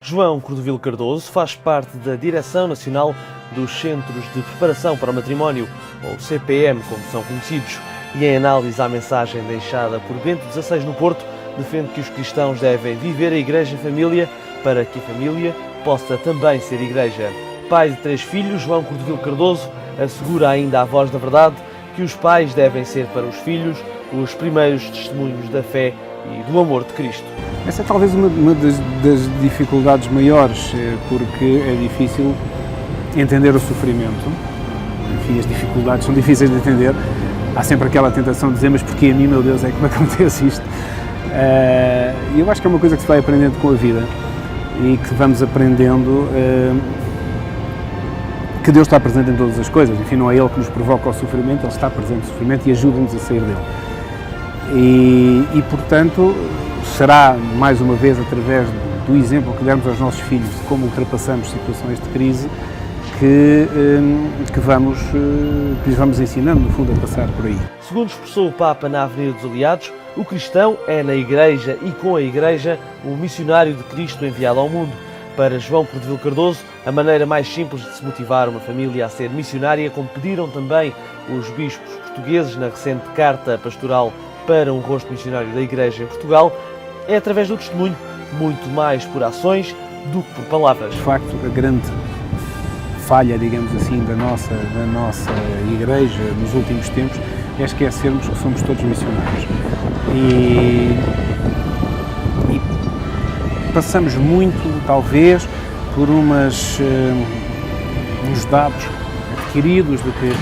João Cordovil Cardoso faz parte da Direção Nacional dos Centros de Preparação para o Matrimónio, ou CPM, como são conhecidos, e em análise à mensagem deixada por Bento XVI no Porto, defende que os cristãos devem viver a Igreja em família para que a família possa também ser Igreja. Pai de 3 filhos, João Cordovil Cardoso assegura ainda à Voz da Verdade que os pais devem ser para os filhos os primeiros testemunhos da fé e do amor de Cristo. Essa é talvez uma das dificuldades maiores, porque é difícil entender o sofrimento. Enfim, as dificuldades são difíceis de entender. Há sempre aquela tentação de dizer, mas porquê a mim, meu Deus, é que me acontece isto? E eu acho que é uma coisa que se vai aprendendo com a vida e que vamos aprendendo que Deus está presente em todas as coisas. Enfim, não é Ele que nos provoca o sofrimento, Ele está presente no sofrimento e ajuda-nos a sair dele. E, portanto, será, mais uma vez, através do exemplo que demos aos nossos filhos de como ultrapassamos situações de crise, que lhes vamos ensinando, no fundo, a passar por aí. Segundo expressou o Papa na Avenida dos Aliados, o cristão é na Igreja e com a Igreja o missionário de Cristo enviado ao mundo. Para João Cordovil Cardoso, a maneira mais simples de se motivar uma família a ser missionária, como pediram também os bispos portugueses na recente carta pastoral para um rosto missionário da Igreja em Portugal, é através do testemunho, muito mais por ações do que por palavras. De facto, a grande falha, digamos assim, da nossa Igreja nos últimos tempos é esquecermos que somos todos missionários. E passamos muito, talvez, por uns dados adquiridos de que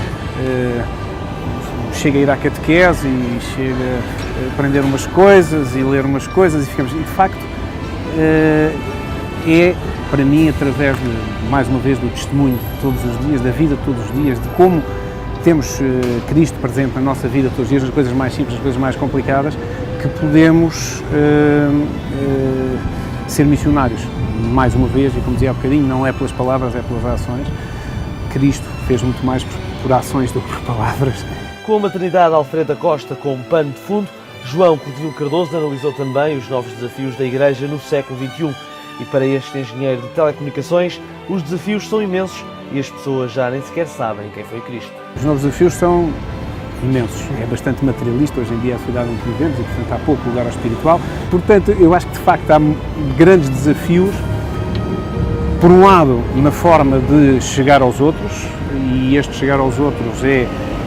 chega a ir à catequese e chega a aprender umas coisas e ler umas coisas e ficamos... E, de facto, é, para mim, através, mais uma vez, do testemunho de todos os dias, da vida de todos os dias, de como temos Cristo presente na nossa vida todos os dias, nas coisas mais simples, nas coisas mais complicadas, que podemos ser missionários. Mais uma vez, e como dizia há bocadinho, não é pelas palavras, é pelas ações. Cristo fez muito mais por ações do que por palavras. Com a maternidade Alfreda Costa como pano de fundo, João Cordovil Cardoso analisou também os novos desafios da Igreja no século XXI. E para este engenheiro de telecomunicações, os desafios são imensos e as pessoas já nem sequer sabem quem foi Cristo. Os novos desafios são imensos. É bastante materialista hoje em dia a sociedade em que vivemos e, portanto, há pouco lugar ao espiritual. Portanto, eu acho que, de facto, há grandes desafios, por um lado, na forma de chegar aos outros, e este chegar aos outros é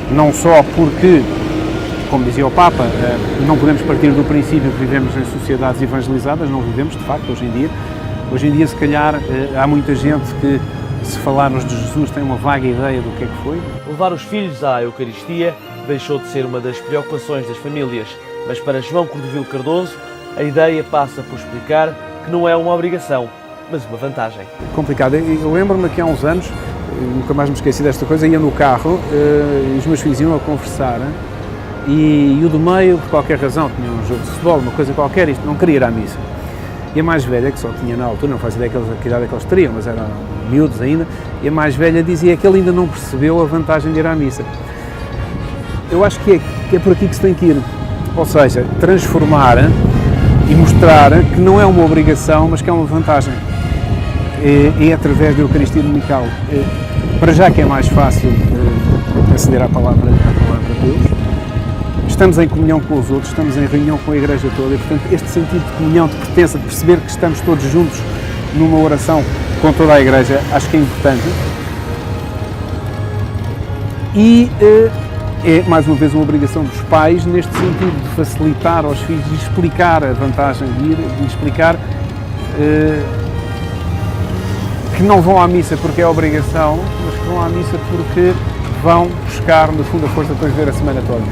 não só porque, como dizia o Papa, não podemos partir do princípio que vivemos em sociedades evangelizadas, não vivemos, de facto, hoje em dia. Hoje em dia, se calhar, há muita gente que, se falarmos de Jesus, tem uma vaga ideia do que é que foi. Levar os filhos à Eucaristia deixou de ser uma das preocupações das famílias, mas para João Cordovil Cardoso, a ideia passa por explicar que não é uma obrigação, mas uma vantagem. Complicado. Eu lembro-me que há uns anos, nunca mais me esqueci desta coisa, ia no carro e os meus filhos iam a conversar e o do meio, por qualquer razão, tinha um jogo de futebol, uma coisa qualquer, isto não queria ir à missa. E a mais velha, que só tinha na altura, não faço ideia que idade é que eles teriam, mas eram miúdos ainda, e a mais velha dizia que ele ainda não percebeu a vantagem de ir à missa. Eu acho que é por aqui que se tem que ir, ou seja, transformar e mostrar que não é uma obrigação, mas que é uma vantagem. É através da Eucaristia Dominical. Para já que é mais fácil aceder à palavra de Deus, estamos em comunhão com os outros, estamos em reunião com a Igreja toda e, portanto, este sentido de comunhão, de pertença, de perceber que estamos todos juntos numa oração com toda a Igreja, acho que é importante. E é, mais uma vez, uma obrigação dos pais, neste sentido de facilitar aos filhos, de explicar a vantagem de ir, de explicar que não vão à missa porque é obrigação, mas que vão à missa porque vão buscar, no fundo, a força para viver a semana toda.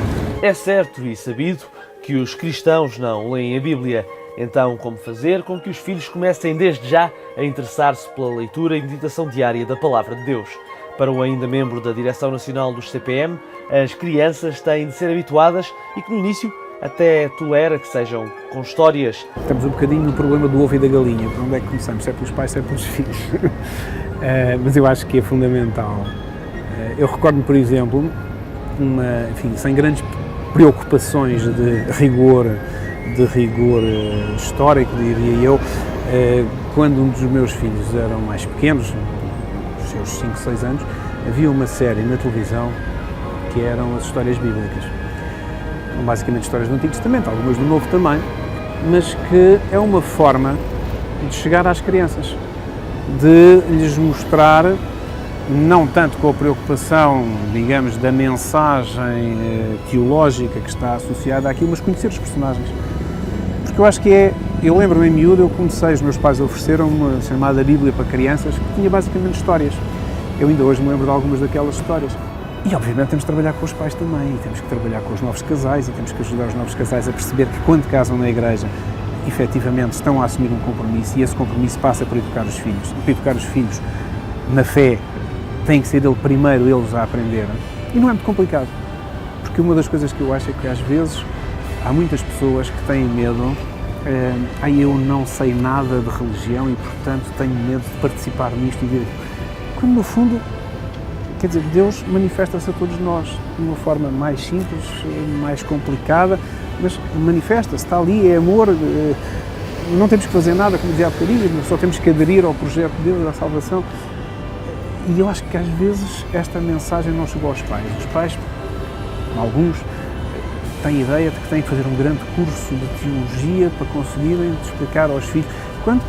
É certo e sabido que os cristãos não leem a Bíblia. Então, como fazer com que os filhos comecem desde já a interessar-se pela leitura e meditação diária da Palavra de Deus? Para o ainda membro da Direção Nacional dos CPM, as crianças têm de ser habituadas e que no início até tolera que sejam com histórias. Estamos um bocadinho no problema do ovo e da galinha, por onde é que começamos? Se é pelos pais, se é pelos filhos. Mas eu acho que é fundamental. Eu recordo-me, por exemplo, sem grandes preocupações de rigor histórico, diria eu, Quando um dos meus filhos eram mais pequenos, os seus 5, 6 anos, havia uma série na televisão que eram as histórias bíblicas. São basicamente histórias do Antigo Testamento, algumas do Novo também, mas que é uma forma de chegar às crianças, de lhes mostrar, não tanto com a preocupação, digamos, da mensagem teológica que está associada àquilo, mas conhecer os personagens. Porque eu acho que eu lembro-me em miúdo, eu comecei, os meus pais ofereceram uma chamada Bíblia para crianças, que tinha basicamente histórias. Eu ainda hoje me lembro de algumas daquelas histórias. E obviamente temos de trabalhar com os pais também, e temos que trabalhar com os novos casais, e temos que ajudar os novos casais a perceber que quando casam na igreja, efetivamente estão a assumir um compromisso, e esse compromisso passa por educar os filhos. E para educar os filhos na fé, tem que ser ele primeiro, eles a aprenderem. E não é muito complicado, porque uma das coisas que eu acho é que às vezes há muitas pessoas que têm medo, eu não sei nada de religião e portanto tenho medo de participar nisto e de... Quando no fundo, quer dizer, Deus manifesta-se a todos nós de uma forma mais simples, mais complicada, mas manifesta-se, está ali, é amor, não temos que fazer nada, como dizia há bocadinho, só temos que aderir ao projeto de Deus, à salvação. E eu acho que às vezes esta mensagem não chegou aos pais. Os pais, alguns, têm a ideia de que têm que fazer um grande curso de teologia para conseguirem explicar aos filhos, quando